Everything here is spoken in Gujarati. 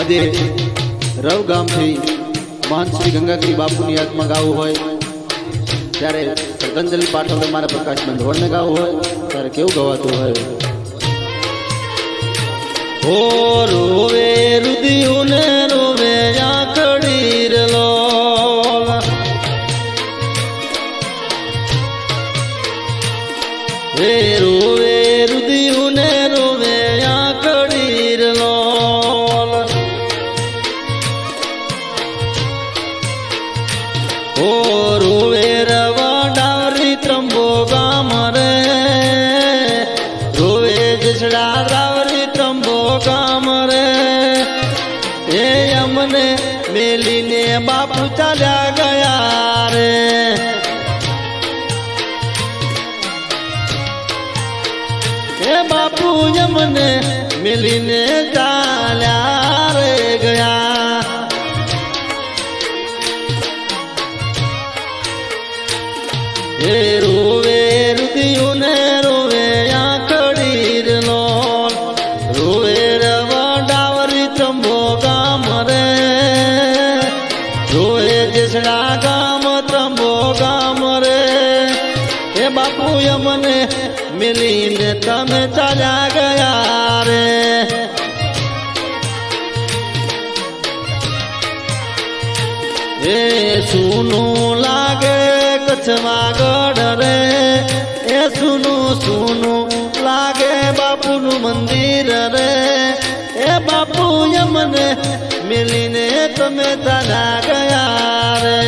આજે રવ ગામથી મહંત શ્રી ગંગાગીરી બાપુની યાદમાં ગાવું હોય ત્યારે શ્રદ્ધાંજલિ પાઠવને મારા પ્રકાશ બંધવણને ગાવું હોય ત્યારે કેવું ગવાતું હોય? ઓ રોવે રુદિયું ને રોવે આંકડી રલો, હે રોવે રુદિયું ને રોવે આંકડી રલો, ઓ રોવે રવા ડાવરી ત્રંબો ગામ રે, રોવે જસડા ડાવરી ત્રંબો ગામ રે, એ અમને મેલીને બાપુ ચાલ્યા ગયા રે, એ બાપુ અમને મેલીને ચાલ્યા રે ગયા, એ રોવે રુદિયું ને રોવે આંકડી રલો, રોવે રવા ડાવરી ત્રંબો ગામ રે, રોવે જસડા ગામ ત્રંબો ગામ રે, એ બાપુ અમને મિલીને તમે ચાલ્યા ગયા રે, એ સુનું લાગે કચ્છમાં ગઢ રે, એ સુનું સુનું લાગે બાપુનું મંદિર રે, એ બાપુ અમને મિલીને તમે ચાલ્યા ગયા રે.